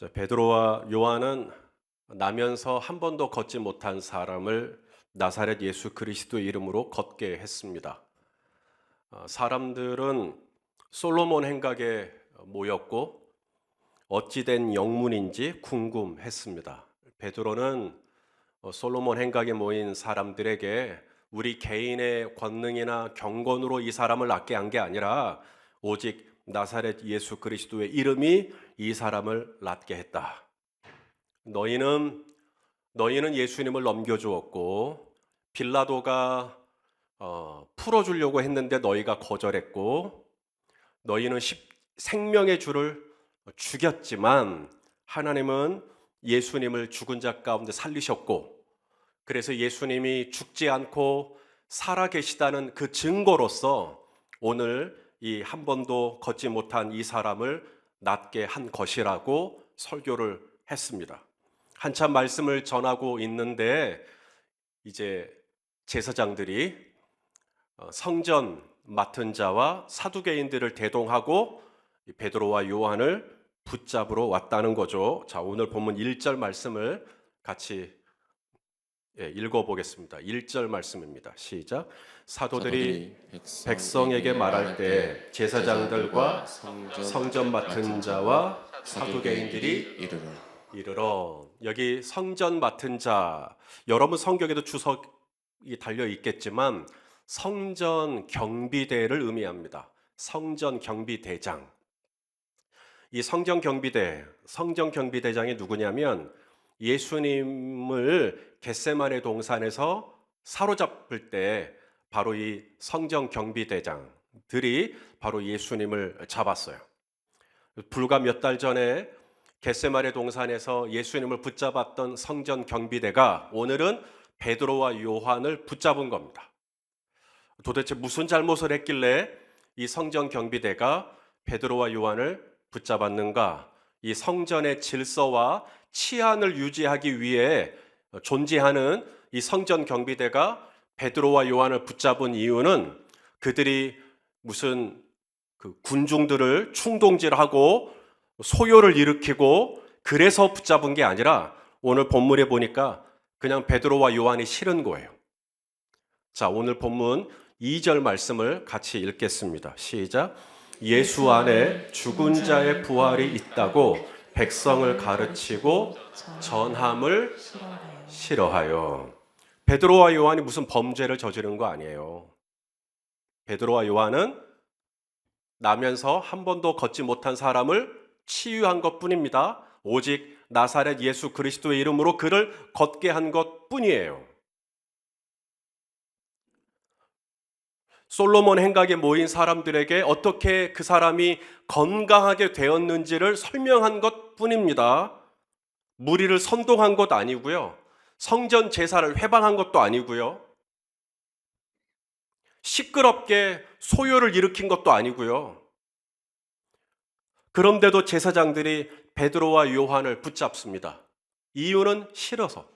베드로와 요한은 나면서 한 번도 걷지 못한 사람을 나사렛 예수 그리스도의 이름으로 걷게 했습니다. 사람들은 솔로몬 행각에 모였고 어찌된 영문인지 궁금했습니다. 베드로는 솔로몬 행각에 모인 사람들에게 우리 개인의 권능이나 경건으로 이 사람을 낫게 한 게 아니라 오직 나사렛 예수 그리스도의 이름이 이 사람을 낫게 했다. 너희는 예수님을 넘겨주었고 빌라도가 풀어주려고 했는데 너희가 거절했고 너희는 생명의 주를 죽였지만 하나님은 예수님을 죽은 자 가운데 살리셨고 그래서 예수님이 죽지 않고 살아계시다는 그 증거로서 오늘 이 한 번도 걷지 못한 이 사람을 낫게 한 것이라고 설교를 했습니다. 한참 말씀을 전하고 있는데 이제 제사장들이 성전 맡은 자와 사두개인들을 대동하고 베드로와 요한을 붙잡으러 왔다는 거죠. 자, 오늘 본문 1절 말씀을 같이 읽어보겠습니다. 1절 말씀입니다. 시작. 사도들이 백성에게 말할 때 제사장들과 성전 맡은 자와 사두개인들이 이르러. 여기 성전 맡은 자, 여러분 성경에도 주석이 달려 있겠지만 성전 경비대를 의미합니다. 성전 경비대장. 이 성전 경비대장이 누구냐면 예수님을 겟세마네 동산에서 사로잡을 때 바로 이 성전 경비대장들이 바로 예수님을 잡았어요. 불과 몇 달 전에 겟세마네 동산에서 예수님을 붙잡았던 성전 경비대가 오늘은 베드로와 요한을 붙잡은 겁니다. 도대체 무슨 잘못을 했길래 이 성전 경비대가 베드로와 요한을 붙잡았는가? 이 성전의 질서와 치안을 유지하기 위해 존재하는 이 성전 경비대가 베드로와 요한을 붙잡은 이유는 그들이 무슨 군중들을 충동질하고 소요를 일으키고 그래서 붙잡은 게 아니라 오늘 본문에 보니까 그냥 베드로와 요한이 싫은 거예요. 자, 오늘 본문 2절 말씀을 같이 읽겠습니다. 시작. 예수 안에 죽은 자의 부활이 있다고 백성을 가르치고 전함을 싫어하여. 베드로와 요한이 무슨 범죄를 저지른 거 아니에요. 베드로와 요한은 나면서 한 번도 걷지 못한 사람을 치유한 것뿐입니다. 오직 나사렛 예수 그리스도의 이름으로 그를 걷게 한 것뿐이에요. 솔로몬 행각에 모인 사람들에게 어떻게 그 사람이 건강하게 되었는지를 설명한 것뿐입니다. 무리를 선동한 것 아니고요. 성전 제사를 회방한 것도 아니고요. 시끄럽게 소요를 일으킨 것도 아니고요. 그런데도 제사장들이 베드로와 요한을 붙잡습니다. 이유는 싫어서.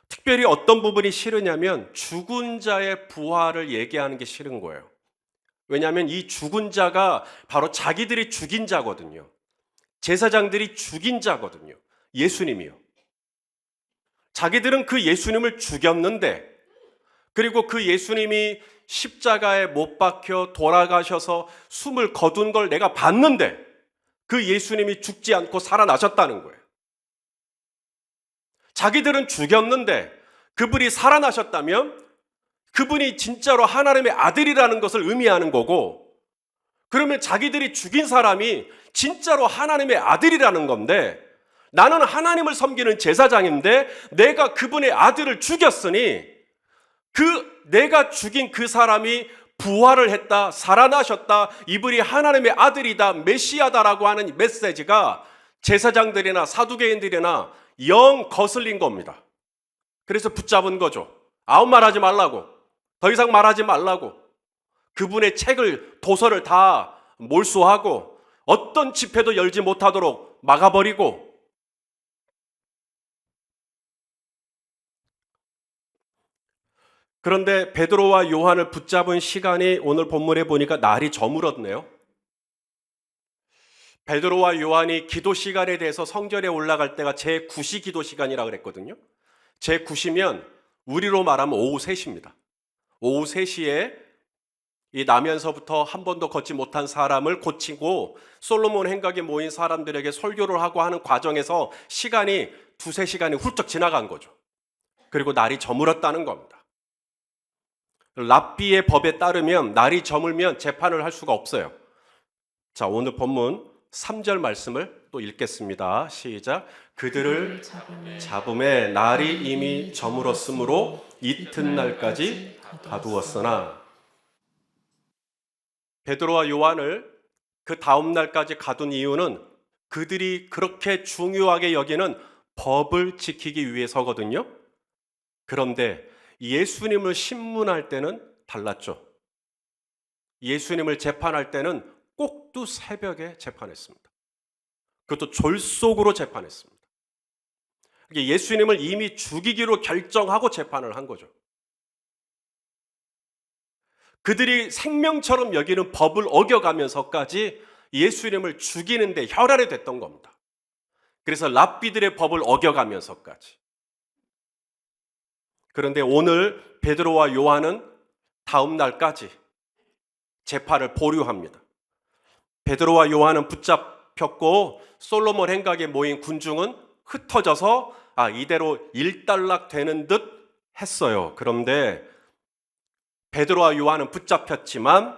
특별히 어떤 부분이 싫으냐면 죽은 자의 부활을 얘기하는 게 싫은 거예요. 왜냐하면 이 죽은 자가 바로 자기들이 죽인 자거든요. 제사장들이 죽인 자거든요. 예수님이요. 자기들은 그 예수님을 죽였는데 그리고 그 예수님이 십자가에 못 박혀 돌아가셔서 숨을 거둔 걸 내가 봤는데 그 예수님이 죽지 않고 살아나셨다는 거예요. 자기들은 죽였는데 그분이 살아나셨다면 그분이 진짜로 하나님의 아들이라는 것을 의미하는 거고, 그러면 자기들이 죽인 사람이 진짜로 하나님의 아들이라는 건데, 나는 하나님을 섬기는 제사장인데 내가 그분의 아들을 죽였으니 내가 죽인 그 사람이 부활을 했다, 살아나셨다, 이분이 하나님의 아들이다, 메시아다라고 하는 메시지가 제사장들이나 사두개인들이나 영 거슬린 겁니다. 그래서 붙잡은 거죠. 아무 말하지 말라고, 더 이상 말하지 말라고, 그분의 책을, 도서를 다 몰수하고 어떤 집회도 열지 못하도록 막아버리고. 그런데 베드로와 요한을 붙잡은 시간이 오늘 본문에 보니까 날이 저물었네요. 베드로와 요한이 기도 시간에 대해서 성전에 올라갈 때가 제9시 기도 시간이라 그랬거든요. 제9시면 우리로 말하면 오후 3시입니다. 오후 3시에 이 나면서부터 한 번도 걷지 못한 사람을 고치고 솔로몬 행각에 모인 사람들에게 설교를 하고 하는 과정에서 시간이 2-3시간이 훌쩍 지나간 거죠. 그리고 날이 저물었다는 겁니다. 랍비의 법에 따르면 날이 저물면 재판을 할 수가 없어요. 자, 오늘 본문 3절 말씀을 또 읽겠습니다. 시작. 그들을 잡음에 날이 이미 저물었으므로 이튿날까지 가두었으나. 베드로와 요한을 그 다음 날까지 가둔 이유는 그들이 그렇게 중요하게 여기는 법을 지키기 위해서거든요. 그런데 예수님을 신문할 때는 달랐죠. 예수님을 재판할 때는 꼭두 새벽에 재판했습니다. 그것도 졸속으로 재판했습니다. 예수님을 이미 죽이기로 결정하고 재판을 한 거죠. 그들이 생명처럼 여기는 법을 어겨가면서까지 예수님을 죽이는 데 혈안이 됐던 겁니다. 그래서 랍비들의 법을 어겨가면서까지. 그런데 오늘 베드로와 요한은 다음 날까지 재판을 보류합니다. 베드로와 요한은 붙잡혔고 솔로몬 행각에 모인 군중은 흩어져서 이대로 일단락되는 듯 했어요. 그런데 베드로와 요한은 붙잡혔지만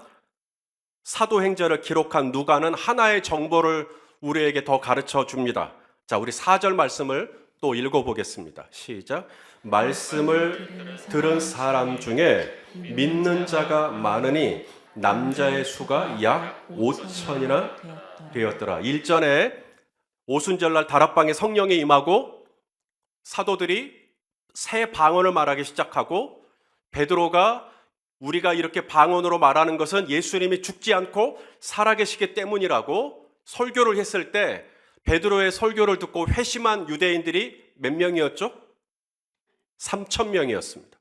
사도행전을 기록한 누가는 하나의 정보를 우리에게 더 가르쳐 줍니다. 자, 우리 4절 말씀을 또 읽어보겠습니다. 시작. 말씀을 들은 사람 중에 믿는 자가 많으니 남자의 수가 약 5천이나 되었더라. 일전에 오순절날 다락방에 성령이 임하고 사도들이 새 방언을 말하기 시작하고 베드로가 우리가 이렇게 방언으로 말하는 것은 예수님이 죽지 않고 살아계시기 때문이라고 설교를 했을 때 베드로의 설교를 듣고 회심한 유대인들이 몇 명이었죠? 3,000명이었습니다.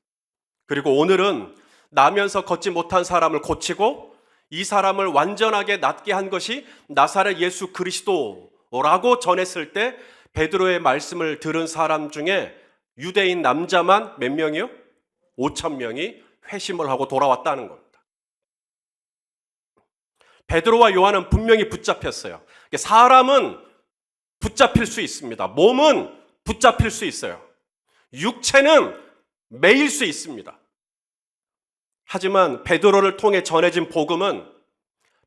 그리고 오늘은 나면서 걷지 못한 사람을 고치고 이 사람을 완전하게 낫게 한 것이 나사렛 예수 그리스도라고 전했을 때 베드로의 말씀을 들은 사람 중에 유대인 남자만 몇 명이요? 5,000명이 회심을 하고 돌아왔다는 겁니다. 베드로와 요한은 분명히 붙잡혔어요. 사람은 붙잡힐 수 있습니다. 몸은 붙잡힐 수 있어요. 육체는 매일 수 있습니다. 하지만 베드로를 통해 전해진 복음은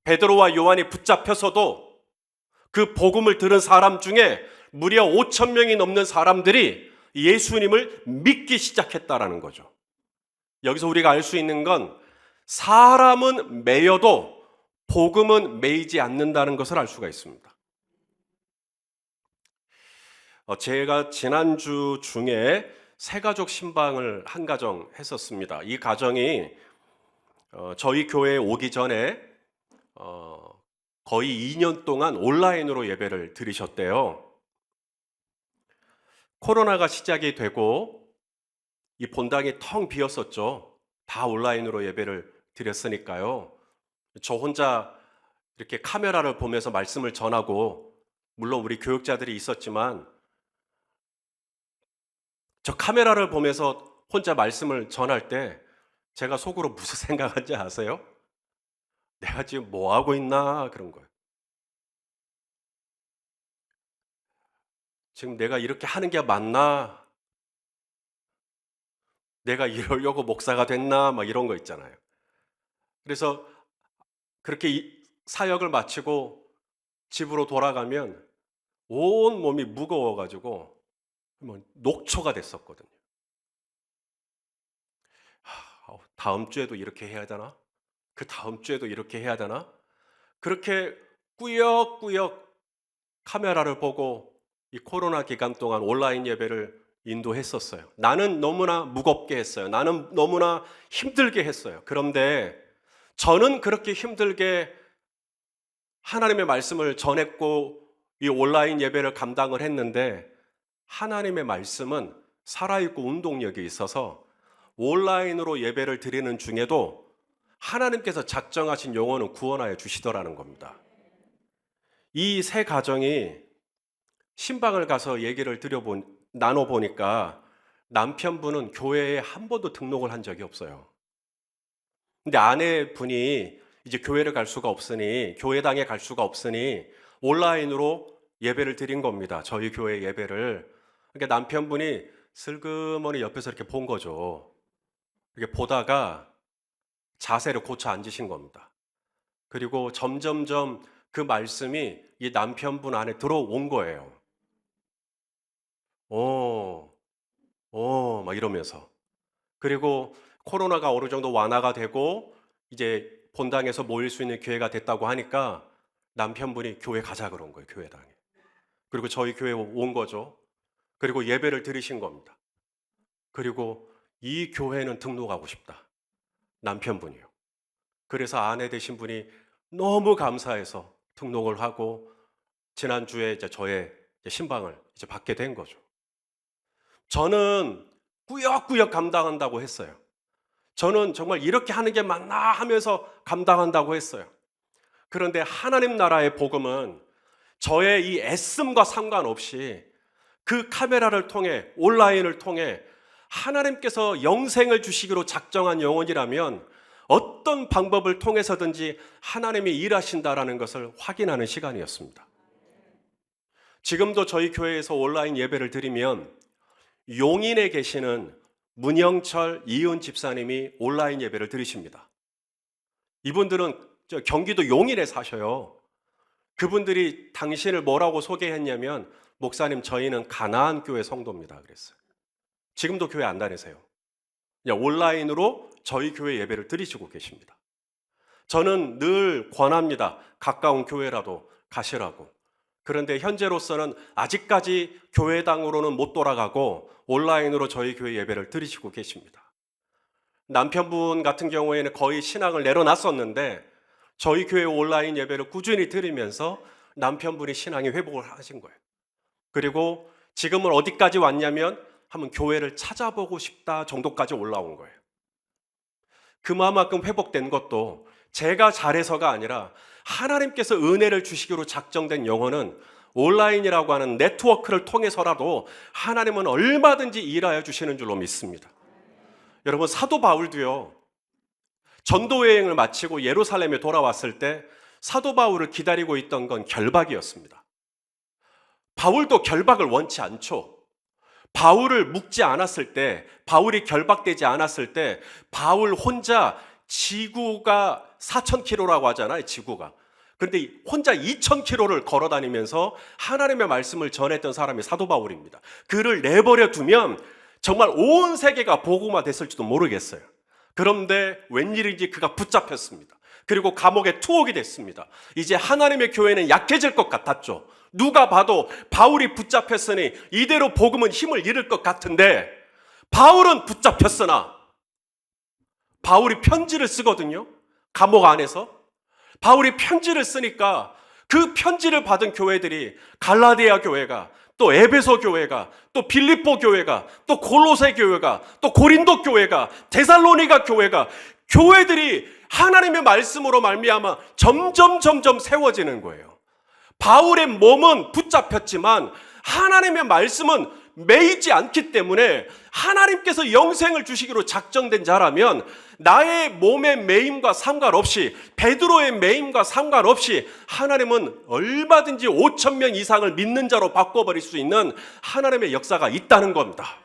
베드로와 요한이 붙잡혀서도 그 복음을 들은 사람 중에 무려 5,000명이 넘는 사람들이 예수님을 믿기 시작했다라는 거죠. 여기서 우리가 알 수 있는 건 사람은 매여도 복음은 매이지 않는다는 것을 알 수가 있습니다. 제가 지난주 중에 새가족 신방을 한 가정 했었습니다. 이 가정이 저희 교회에 오기 전에 거의 2년 동안 온라인으로 예배를 드리셨대요. 코로나가 시작이 되고 이 본당이 텅 비었었죠. 다 온라인으로 예배를 드렸으니까요. 저 혼자 이렇게 카메라를 보면서 말씀을 전하고, 물론 우리 교육자들이 있었지만 저 카메라를 보면서 혼자 말씀을 전할 때 제가 속으로 무슨 생각하는지 아세요? 내가 지금 뭐 하고 있나 그런 거예요. 지금 내가 이렇게 하는 게 맞나? 내가 이러려고 목사가 됐나? 막 이런 거 있잖아요. 그래서 그렇게 사역을 마치고 집으로 돌아가면 온 몸이 무거워가지고 녹초가 됐었거든요. 다음 주에도 이렇게 해야 되나? 그 다음 주에도 이렇게 해야 되나? 그렇게 꾸역꾸역 카메라를 보고 이 코로나 기간 동안 온라인 예배를 인도했었어요. 나는 너무나 무겁게 했어요. 나는 너무나 힘들게 했어요. 그런데 저는 그렇게 힘들게 하나님의 말씀을 전했고 이 온라인 예배를 감당을 했는데 하나님의 말씀은 살아있고 운동력이 있어서 온라인으로 예배를 드리는 중에도 하나님께서 작정하신 영혼은 구원하여 주시더라는 겁니다. 이 세 가정이 신방을 가서 얘기를 나눠보니까 남편분은 교회에 한 번도 등록을 한 적이 없어요. 근데 아내분이 이제 교회를 갈 수가 없으니, 교회당에 갈 수가 없으니 온라인으로 예배를 드린 겁니다. 저희 교회 예배를. 그러니까 남편분이 슬그머니 옆에서 이렇게 본 거죠. 이렇게 보다가 자세를 고쳐 앉으신 겁니다. 그리고 점점점 그 말씀이 이 남편분 안에 들어온 거예요. 막 이러면서. 그리고 코로나가 어느 정도 완화가 되고 이제 본당에서 모일 수 있는 기회가 됐다고 하니까 남편분이 교회 가자 그런 거예요, 교회당에. 그리고 저희 교회에 온 거죠. 그리고 예배를 드리신 겁니다. 그리고 이 교회는 등록하고 싶다. 남편분이요. 그래서 아내 되신 분이 너무 감사해서 등록을 하고 지난주에 이제 저의 신방을 이제 받게 된 거죠. 저는 꾸역꾸역 감당한다고 했어요. 저는 정말 이렇게 하는 게 맞나 하면서 감당한다고 했어요. 그런데 하나님 나라의 복음은 저의 이 애씀과 상관없이 그 카메라를 통해, 온라인을 통해 하나님께서 영생을 주시기로 작정한 영혼이라면 어떤 방법을 통해서든지 하나님이 일하신다라는 것을 확인하는 시간이었습니다. 지금도 저희 교회에서 온라인 예배를 드리면 용인에 계시는 문영철 이은 집사님이 온라인 예배를 드리십니다. 이분들은 경기도 용인에 사셔요. 그분들이 당신을 뭐라고 소개했냐면, 목사님 저희는 가나안 교회 성도입니다 그랬어요. 지금도 교회 안 다니세요. 그냥 온라인으로 저희 교회 예배를 드리시고 계십니다. 저는 늘 권합니다. 가까운 교회라도 가시라고. 그런데 현재로서는 아직까지 교회당으로는 못 돌아가고 온라인으로 저희 교회 예배를 드리시고 계십니다. 남편분 같은 경우에는 거의 신앙을 내려놨었는데 저희 교회 온라인 예배를 꾸준히 드리면서 남편분이 신앙의 회복을 하신 거예요. 그리고 지금은 어디까지 왔냐면 한번 교회를 찾아보고 싶다 정도까지 올라온 거예요. 그만큼 회복된 것도 제가 잘해서가 아니라 하나님께서 은혜를 주시기로 작정된 영혼은 온라인이라고 하는 네트워크를 통해서라도 하나님은 얼마든지 일하여 주시는 줄로 믿습니다. 여러분, 사도 바울도요, 전도 여행을 마치고 예루살렘에 돌아왔을 때 사도 바울을 기다리고 있던 건 결박이었습니다. 바울도 결박을 원치 않죠. 바울을 묶지 않았을 때, 바울이 결박되지 않았을 때 바울 혼자, 지구가 4,000km라고 하잖아요, 지구가. 그런데 혼자 2,000km를 걸어 다니면서 하나님의 말씀을 전했던 사람이 사도 바울입니다. 그를 내버려 두면 정말 온 세계가 복음화 됐을지도 모르겠어요. 그런데 웬일인지 그가 붙잡혔습니다. 그리고 감옥에 투옥이 됐습니다. 이제 하나님의 교회는 약해질 것 같았죠. 누가 봐도 바울이 붙잡혔으니 이대로 복음은 힘을 잃을 것 같은데, 바울은 붙잡혔으나 바울이 편지를 쓰거든요. 감옥 안에서 바울이 편지를 쓰니까 그 편지를 받은 교회들이 갈라디아 교회가, 또 에베소 교회가, 또 빌립보 교회가, 또 골로새 교회가, 또 고린도 교회가, 데살로니가 교회가, 교회들이 하나님의 말씀으로 말미암아 점점 세워지는 거예요. 바울의 몸은 붙잡혔지만 하나님의 말씀은 매이지 않기 때문에 하나님께서 영생을 주시기로 작정된 자라면 나의 몸의 매임과 상관없이, 베드로의 매임과 상관없이 하나님은 얼마든지 5,000명 이상을 믿는 자로 바꿔버릴 수 있는 하나님의 역사가 있다는 겁니다.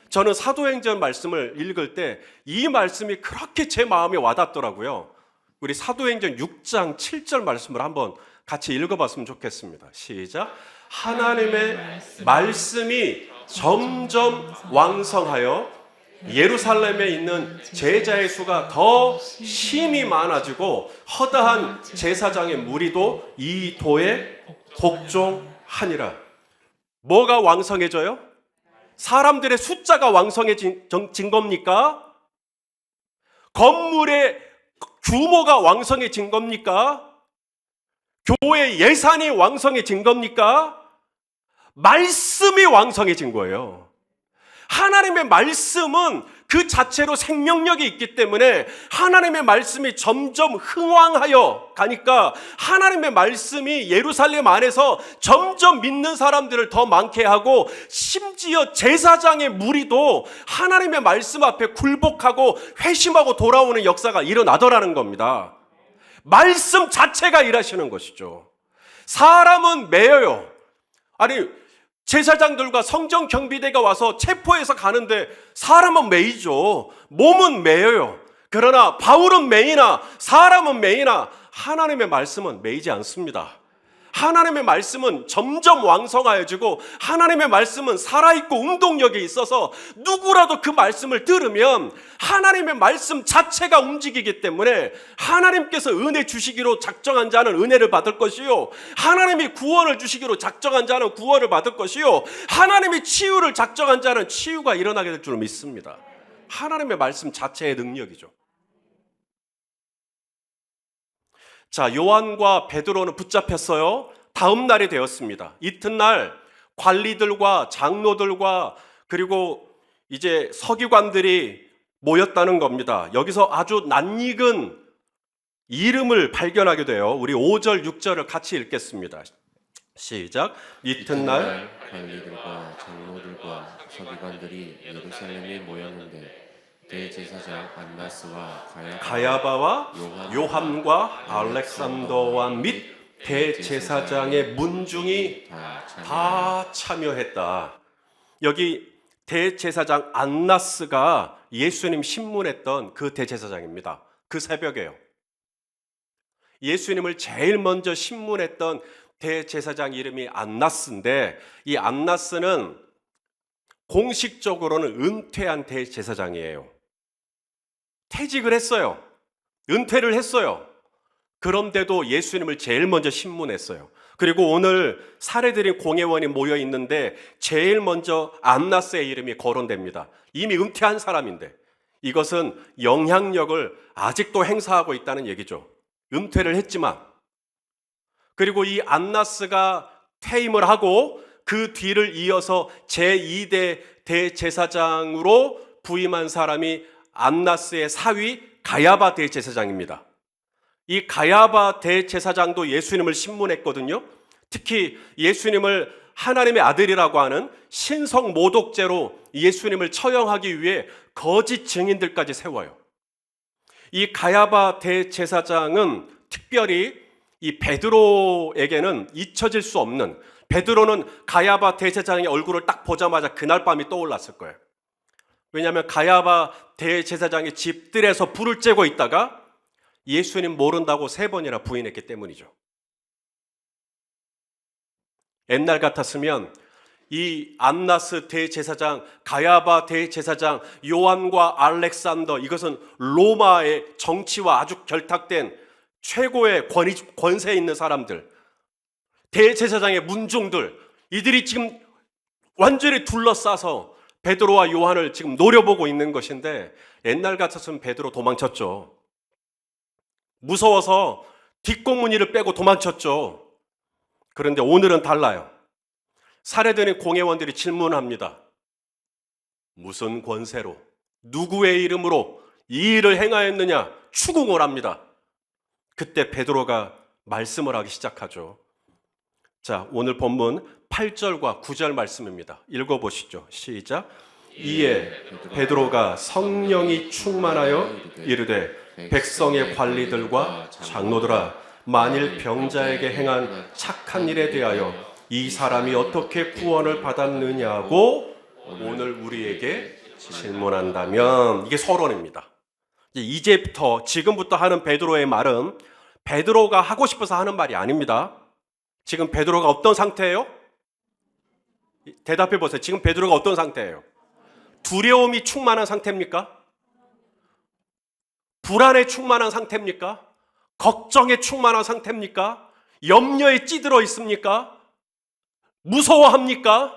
저는 사도행전 말씀을 읽을 때 이 말씀이 그렇게 제 마음에 와닿더라고요. 우리 사도행전 6장 7절 말씀을 한번 같이 읽어봤으면 좋겠습니다. 시작. 하나님의 말씀이 점점 왕성하여 예루살렘에 있는 제자의 수가 더 심히 많아지고 허다한 제사장의 무리도 이 도에 복종하니라. 뭐가 왕성해져요? 사람들의 숫자가 왕성해진 겁니까? 건물의 규모가 왕성해진 겁니까? 교회 예산이 왕성해진 겁니까? 말씀이 왕성해진 거예요. 하나님의 말씀은 그 자체로 생명력이 있기 때문에 하나님의 말씀이 점점 흥왕하여 가니까 하나님의 말씀이 예루살렘 안에서 점점 믿는 사람들을 더 많게 하고, 심지어 제사장의 무리도 하나님의 말씀 앞에 굴복하고 회심하고 돌아오는 역사가 일어나더라는 겁니다. 말씀 자체가 일하시는 것이죠. 사람은 매여요. 아니, 제사장들과 성전 경비대가 와서 체포해서 가는데 사람은 매이죠. 몸은 매여요. 그러나 바울은 매이나 사람은 매이나 하나님의 말씀은 매이지 않습니다. 하나님의 말씀은 점점 왕성하여지고 하나님의 말씀은 살아있고 운동력이 있어서 누구라도 그 말씀을 들으면 하나님의 말씀 자체가 움직이기 때문에 하나님께서 은혜 주시기로 작정한 자는 은혜를 받을 것이요, 하나님이 구원을 주시기로 작정한 자는 구원을 받을 것이요, 하나님이 치유를 작정한 자는 치유가 일어나게 될 줄 믿습니다. 하나님의 말씀 자체의 능력이죠. 자, 요한과 베드로는 붙잡혔어요. 다음 날이 되었습니다. 이튿날 관리들과 장로들과 그리고 이제 서기관들이 모였다는 겁니다. 여기서 아주 낯익은 이름을 발견하게 돼요. 우리 5절, 6절을 같이 읽겠습니다. 시작. 이튿날 관리들과 장로들과 서기관들이 예루살렘에 모였는데 대제사장 안나스와 가야바와 요한과 알렉산더와 및 대제사장의 문중이 다 참여했다. 여기 대제사장 안나스가 예수님 신문했던 그 대제사장입니다. 그 새벽에요. 예수님을 제일 먼저 신문했던 대제사장 이름이 안나스인데, 이 안나스는 공식적으로는 은퇴한 대제사장이에요. 퇴직을 했어요. 은퇴를 했어요. 그런데도 예수님을 제일 먼저 신문했어요. 그리고 오늘 사례드린 공회원이 모여 있는데 제일 먼저 안나스의 이름이 거론됩니다. 이미 은퇴한 사람인데 이것은 영향력을 아직도 행사하고 있다는 얘기죠. 은퇴를 했지만. 그리고 이 안나스가 퇴임을 하고 그 뒤를 이어서 제2대 대제사장으로 부임한 사람이 안나스의 사위 가야바 대제사장입니다. 이 가야바 대제사장도 예수님을 신문했거든요. 특히 예수님을 하나님의 아들이라고 하는 신성 모독죄로 예수님을 처형하기 위해 거짓 증인들까지 세워요. 이 가야바 대제사장은 특별히 이 베드로에게는 잊혀질 수 없는, 베드로는 가야바 대제사장의 얼굴을 딱 보자마자 그날 밤이 떠올랐을 거예요. 왜냐하면 가야바 대제사장의 집들에서 불을 쬐고 있다가 예수님 모른다고 3번이나 부인했기 때문이죠. 옛날 같았으면 이 안나스 대제사장, 가야바 대제사장, 요한과 알렉산더, 이것은 로마의 정치와 아주 결탁된 최고의 권세 있는 사람들, 대제사장의 문중들, 이들이 지금 완전히 둘러싸서 베드로와 요한을 지금 노려보고 있는 것인데, 옛날 같았으면 베드로 도망쳤죠. 무서워서 뒷공무니를 빼고 도망쳤죠. 그런데 오늘은 달라요. 살해되는 공회원들이 질문합니다. 무슨 권세로, 누구의 이름으로 이 일을 행하였느냐 추궁을 합니다. 그때 베드로가 말씀을 하기 시작하죠. 자, 오늘 본문 8절과 9절 말씀입니다. 읽어보시죠. 시작. 이에 베드로가 성령이 충만하여 이르되 백성의 관리들과 장로들아, 만일 병자에게 행한 착한 일에 대하여 이 사람이 어떻게 구원을 받았느냐고 오늘 우리에게 질문한다면, 이게 서론입니다. 이제부터 지금부터 하는 베드로의 말은 베드로가 하고 싶어서 하는 말이 아닙니다. 지금 베드로가 어떤 상태예요? 대답해 보세요. 지금 베드로가 어떤 상태예요? 두려움이 충만한 상태입니까? 불안에 충만한 상태입니까? 걱정에 충만한 상태입니까? 염려에 찌들어 있습니까? 무서워합니까?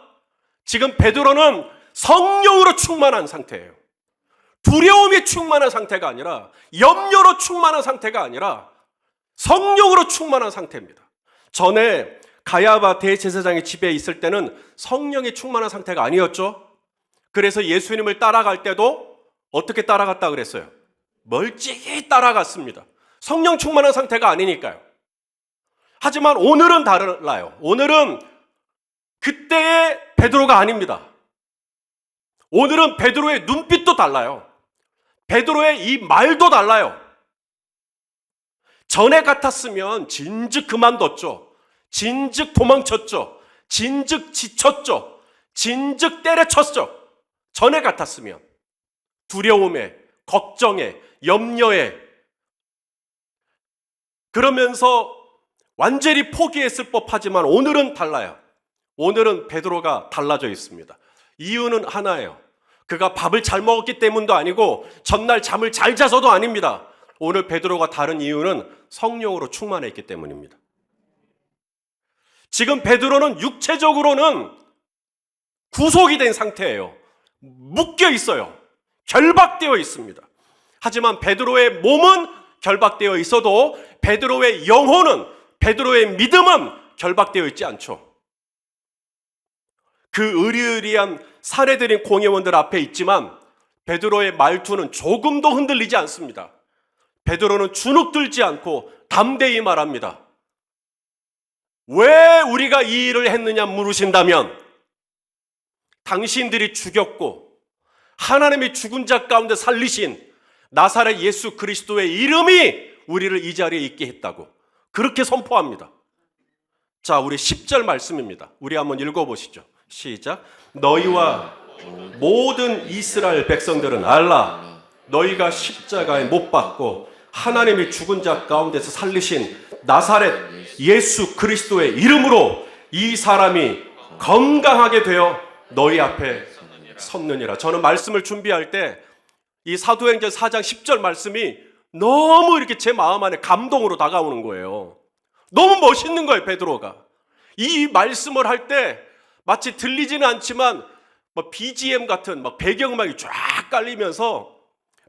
지금 베드로는 성령으로 충만한 상태예요. 두려움이 충만한 상태가 아니라, 염려로 충만한 상태가 아니라 성령으로 충만한 상태입니다. 전에 가야바 대제사장의 집에 있을 때는 성령이 충만한 상태가 아니었죠. 그래서 예수님을 따라갈 때도 어떻게 따라갔다 그랬어요? 멀찍이 따라갔습니다. 성령 충만한 상태가 아니니까요. 하지만 오늘은 달라요. 오늘은 그때의 베드로가 아닙니다. 오늘은 베드로의 눈빛도 달라요. 베드로의 이 말도 달라요. 전에 같았으면 진즉 그만뒀죠. 진즉 도망쳤죠. 진즉 지쳤죠. 진즉 때려쳤죠. 전에 같았으면 두려움에, 걱정에, 염려에, 그러면서 완전히 포기했을 법하지만 오늘은 달라요. 오늘은 베드로가 달라져 있습니다. 이유는 하나예요. 그가 밥을 잘 먹었기 때문도 아니고 전날 잠을 잘 자서도 아닙니다. 오늘 베드로가 다른 이유는 성령으로 충만했기 때문입니다. 지금 베드로는 육체적으로는 구속이 된 상태예요. 묶여 있어요. 결박되어 있습니다. 하지만 베드로의 몸은 결박되어 있어도 베드로의 영혼은, 베드로의 믿음은 결박되어 있지 않죠. 그 의리의리한 사례들인 공회원들 앞에 있지만 베드로의 말투는 조금도 흔들리지 않습니다. 베드로는 주눅들지 않고 담대히 말합니다. 왜 우리가 이 일을 했느냐 물으신다면 당신들이 죽였고 하나님이 죽은 자 가운데 살리신 나사렛 예수 그리스도의 이름이 우리를 이 자리에 있게 했다고 그렇게 선포합니다. 자, 우리 10절 말씀입니다. 우리 한번 읽어보시죠. 시작. 너희와 모든 이스라엘 백성들은 알라. 너희가 십자가에 못 박고 하나님이 죽은 자 가운데서 살리신 나사렛 예수 그리스도의 이름으로 이 사람이 건강하게 되어 너희 앞에 섰느니라. 저는 말씀을 준비할 때 이 사도행전 4장 10절 말씀이 너무 이렇게 제 마음 안에 감동으로 다가오는 거예요. 너무 멋있는 거예요, 베드로가. 이 말씀을 할 때 마치 들리지는 않지만 BGM 같은 배경음악이 쫙 깔리면서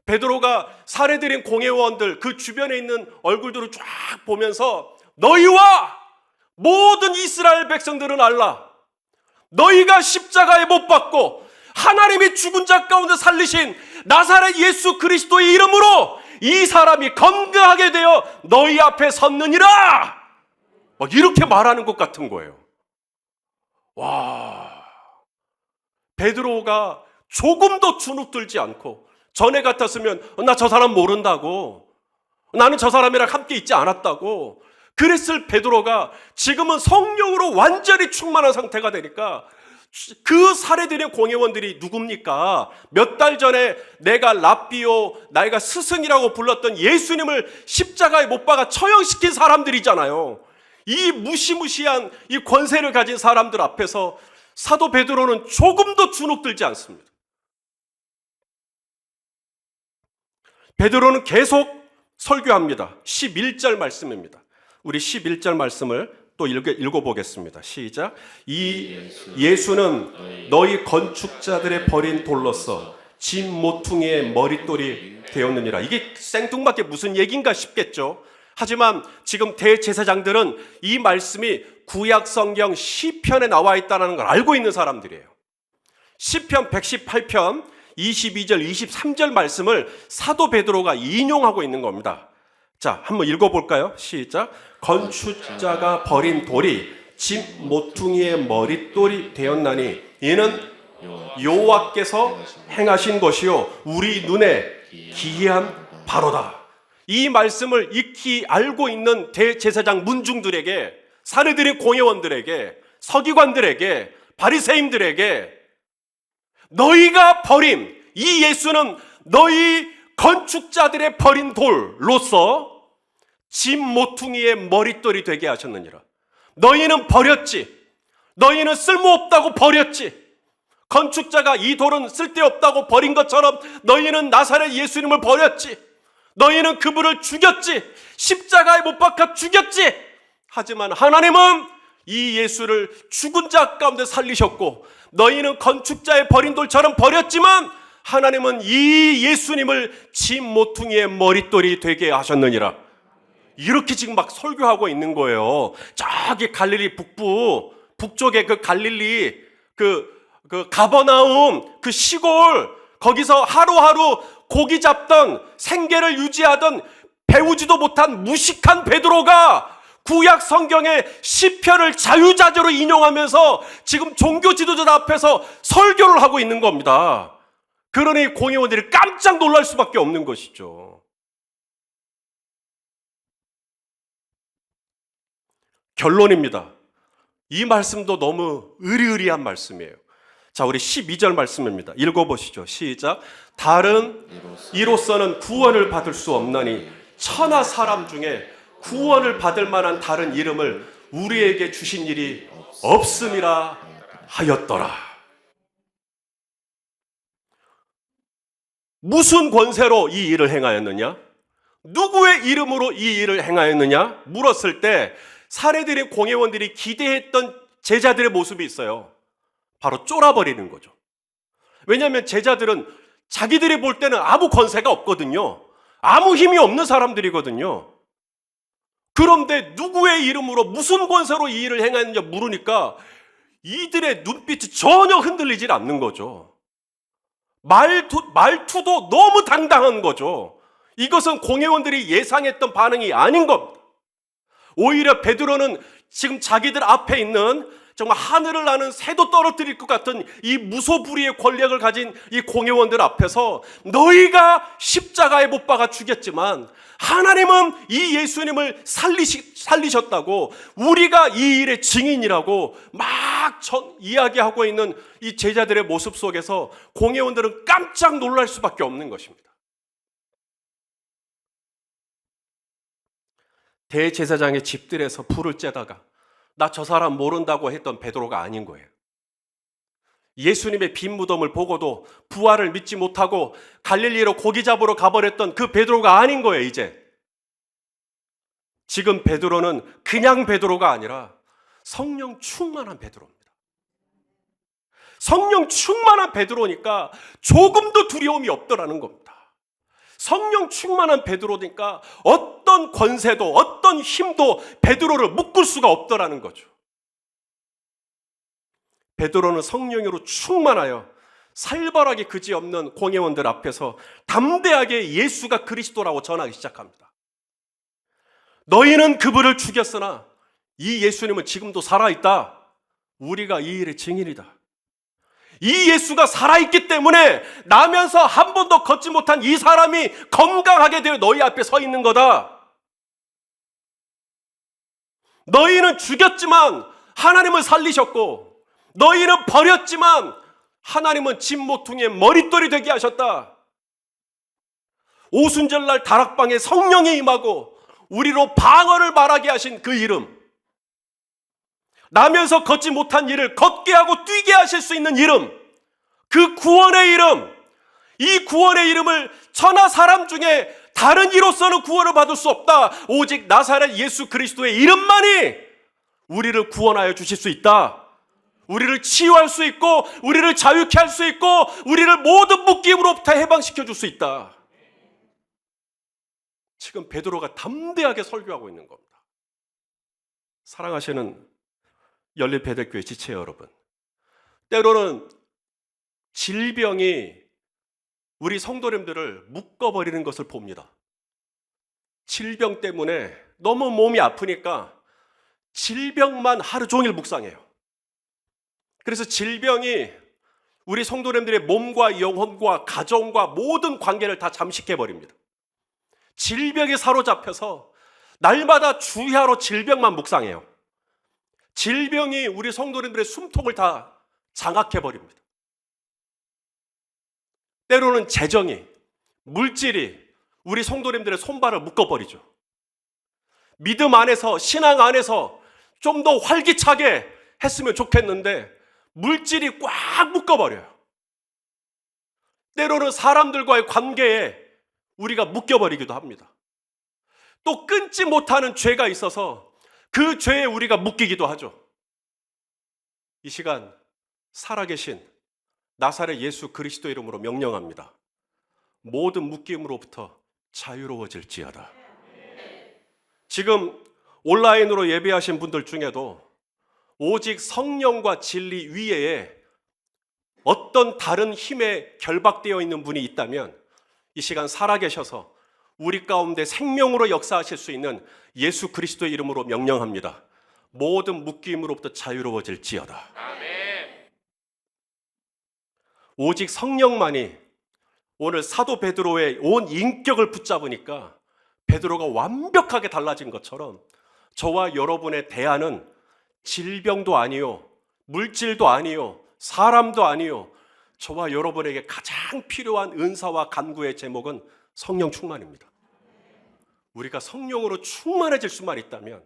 베드로가 살해드린 공회원들 그 주변에 있는 얼굴들을 쫙 보면서 너희와 모든 이스라엘 백성들은 알라. 너희가 십자가에 못 박고 하나님이 죽은 자 가운데 살리신 나사렛 예수 그리스도의 이름으로 이 사람이 건강하게 되어 너희 앞에 섰느니라. 이렇게 말하는 것 같은 거예요. 와, 베드로가 조금도 주눅들지 않고 전에 같았으면 나 저 사람 모른다고, 나는 저 사람이랑 함께 있지 않았다고 그랬을 베드로가 지금은 성령으로 완전히 충만한 상태가 되니까 그 살해드린 공회원들이 누굽니까? 몇 달 전에 내가 랍비오, 나이가 스승이라고 불렀던 예수님을 십자가에 못 박아 처형시킨 사람들이잖아요. 이 무시무시한 이 권세를 가진 사람들 앞에서 사도 베드로는 조금도 주눅들지 않습니다. 베드로는 계속 설교합니다. 11절 말씀입니다. 우리 11절 말씀을 또 읽어보겠습니다. 시작. 이 예수는 너희 건축자들의 버린 돌로서 집 모퉁이의 머릿돌이 되었느니라. 이게 생뚱맞게 무슨 얘기인가 싶겠죠. 하지만 지금 대제사장들은 이 말씀이 구약 성경 시편에 나와 있다는 걸 알고 있는 사람들이에요. 시편 118편 22절 23절 말씀을 사도 베드로가 인용하고 있는 겁니다. 자, 한번 읽어볼까요? 시작. 건축자가 버린 돌이 집 모퉁이의 머릿돌이 되었나니 이는 여호와께서 행하신 것이요 우리 눈에 기이한 바로다. 이 말씀을 익히 알고 있는 대제사장 문중들에게, 사례들인 공회원들에게, 서기관들에게, 바리새인들에게 너희가 버린 이 예수는 너희 건축자들의 버린 돌로서 집 모퉁이의 머릿돌이 되게 하셨느니라. 너희는 버렸지. 너희는 쓸모없다고 버렸지. 건축자가 이 돌은 쓸데없다고 버린 것처럼 너희는 나사렛 예수님을 버렸지. 너희는 그분을 죽였지. 십자가에 못 박아 죽였지. 하지만 하나님은 이 예수를 죽은 자 가운데 살리셨고 너희는 건축자의 버린 돌처럼 버렸지만 하나님은 이 예수님을 집 모퉁이의 머릿돌이 되게 하셨느니라. 이렇게 지금 막 설교하고 있는 거예요. 저기 갈릴리 북쪽에 그 갈릴리 그 가버나움 그 시골 거기서 하루하루 고기 잡던 생계를 유지하던 배우지도 못한 무식한 베드로가 구약 성경의 시편을 자유자재로 인용하면서 지금 종교 지도자 앞에서 설교를 하고 있는 겁니다. 그러니 공회원들이 깜짝 놀랄 수밖에 없는 것이죠. 결론입니다. 이 말씀도 너무 의리의리한 말씀이에요. 자, 우리 12절 말씀입니다. 읽어보시죠. 시작. 다른 이로서는 구원을 받을 수 없나니 천하 사람 중에 구원을 받을 만한 다른 이름을 우리에게 주신 일이 없음이라 하였더라. 무슨 권세로 이 일을 행하였느냐? 누구의 이름으로 이 일을 행하였느냐? 물었을 때 사례들의 공회원들이 기대했던 제자들의 모습이 있어요. 바로 쫄아버리는 거죠. 왜냐하면 제자들은 자기들이 볼 때는 아무 권세가 없거든요. 아무 힘이 없는 사람들이거든요. 그런데 누구의 이름으로 무슨 권세로 이 일을 행하느냐 물으니까 이들의 눈빛이 전혀 흔들리질 않는 거죠. 말투도 너무 당당한 거죠. 이것은 공회원들이 예상했던 반응이 아닌 겁니다. 오히려 베드로는 지금 자기들 앞에 있는 정말 하늘을 나는 새도 떨어뜨릴 것 같은 이 무소불위의 권력을 가진 이 공회원들 앞에서 너희가 십자가에 못 박아 죽였지만 하나님은 이 예수님을 살리셨다고 우리가 이 일의 증인이라고 막 이야기하고 있는 이 제자들의 모습 속에서 공회원들은 깜짝 놀랄 수밖에 없는 것입니다. 대제사장의 집들에서 불을 쬐다가 나 저 사람 모른다고 했던 베드로가 아닌 거예요. 예수님의 빈 무덤을 보고도 부활을 믿지 못하고 갈릴리로 고기 잡으러 가버렸던 그 베드로가 아닌 거예요. 이제 지금 베드로는 그냥 베드로가 아니라 성령 충만한 베드로입니다. 성령 충만한 베드로니까 조금도 두려움이 없더라는 겁니다. 성령 충만한 베드로니까 어떤 권세도 어떤 힘도 베드로를 묶을 수가 없더라는 거죠. 베드로는 성령으로 충만하여 살벌하게 그지없는 공회원들 앞에서 담대하게 예수가 그리스도라고 전하기 시작합니다. 너희는 그분을 죽였으나 이 예수님은 지금도 살아있다. 우리가 이 일의 증인이다. 이 예수가 살아있기 때문에 나면서 한 번도 걷지 못한 이 사람이 건강하게 되어 너희 앞에 서 있는 거다. 너희는 죽였지만 하나님은 살리셨고 너희는 버렸지만 하나님은 진모퉁이의 머릿돌이 되게 하셨다. 오순절날 다락방에 성령이 임하고 우리로 방언을 말하게 하신 그 이름, 나면서 걷지 못한 일을 걷게 하고 뛰게 하실 수 있는 이름, 그 구원의 이름, 이 구원의 이름을 천하 사람 중에 다른 이로서는 구원을 받을 수 없다. 오직 나사렛 예수 그리스도의 이름만이 우리를 구원하여 주실 수 있다. 우리를 치유할 수 있고 우리를 자유케 할 수 있고 우리를 모든 묶임으로부터 해방시켜 줄 수 있다. 지금 베드로가 담대하게 설교하고 있는 겁니다. 사랑하시는 열린배들교회 지체 여러분, 때로는 질병이 우리 성도님들을 묶어버리는 것을 봅니다. 질병 때문에 너무 몸이 아프니까 질병만 하루 종일 묵상해요. 그래서 질병이 우리 성도님들의 몸과 영혼과 가정과 모든 관계를 다 잠식해버립니다. 질병에 사로잡혀서 날마다 주야로 질병만 묵상해요. 질병이 우리 성도님들의 숨통을 다 장악해버립니다. 때로는 재정이, 물질이 우리 성도님들의 손발을 묶어버리죠. 믿음 안에서, 신앙 안에서 좀 더 활기차게 했으면 좋겠는데 물질이 꽉 묶어버려요. 때로는 사람들과의 관계에 우리가 묶여버리기도 합니다. 또 끊지 못하는 죄가 있어서 그 죄에 우리가 묶이기도 하죠. 이 시간 살아계신 나사렛 예수 그리스도 이름으로 명령합니다. 모든 묶임으로부터 자유로워질지어다. 지금 온라인으로 예배하신 분들 중에도 오직 성령과 진리 위에 어떤 다른 힘에 결박되어 있는 분이 있다면 이 시간 살아계셔서 우리 가운데 생명으로 역사하실 수 있는 예수 그리스도의 이름으로 명령합니다. 모든 묶임으로부터 자유로워질지어다. 오직 성령만이 오늘 사도 베드로의 온 인격을 붙잡으니까 베드로가 완벽하게 달라진 것처럼 저와 여러분의 대안은 질병도 아니요, 물질도 아니요, 사람도 아니요, 저와 여러분에게 가장 필요한 은사와 간구의 제목은 성령 충만입니다. 우리가 성령으로 충만해질 수만 있다면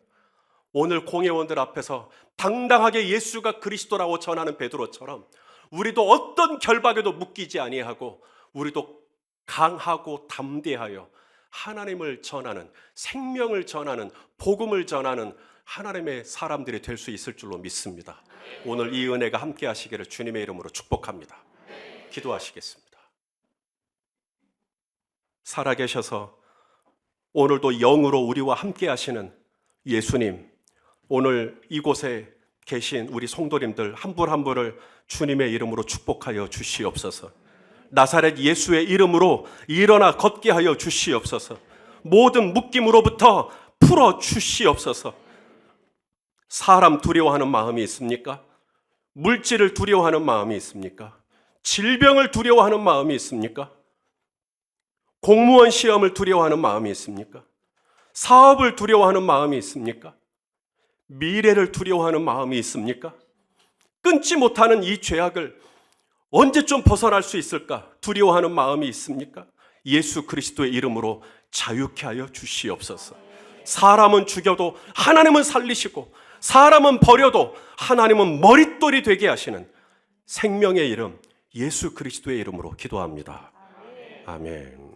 오늘 공회원들 앞에서 당당하게 예수가 그리스도라고 전하는 베드로처럼 우리도 어떤 결박에도 묶이지 아니하고 우리도 강하고 담대하여 하나님을 전하는, 생명을 전하는, 복음을 전하는 하나님의 사람들이 될 수 있을 줄로 믿습니다. 오늘 이 은혜가 함께 하시기를 주님의 이름으로 축복합니다. 기도하시겠습니다. 살아계셔서 오늘도 영으로 우리와 함께 하시는 예수님, 오늘 이곳에 계신 우리 성도님들 한 분 한 분을 주님의 이름으로 축복하여 주시옵소서. 나사렛 예수의 이름으로 일어나 걷게 하여 주시옵소서. 모든 묶임으로부터 풀어 주시옵소서. 사람 두려워하는 마음이 있습니까? 물질을 두려워하는 마음이 있습니까? 질병을 두려워하는 마음이 있습니까? 공무원 시험을 두려워하는 마음이 있습니까? 사업을 두려워하는 마음이 있습니까? 미래를 두려워하는 마음이 있습니까? 끊지 못하는 이 죄악을 언제쯤 벗어날 수 있을까? 두려워하는 마음이 있습니까? 예수 그리스도의 이름으로 자유케 하여 주시옵소서. 사람은 죽여도 하나님은 살리시고 사람은 버려도 하나님은 머릿돌이 되게 하시는 생명의 이름 예수 그리스도의 이름으로 기도합니다. 아멘.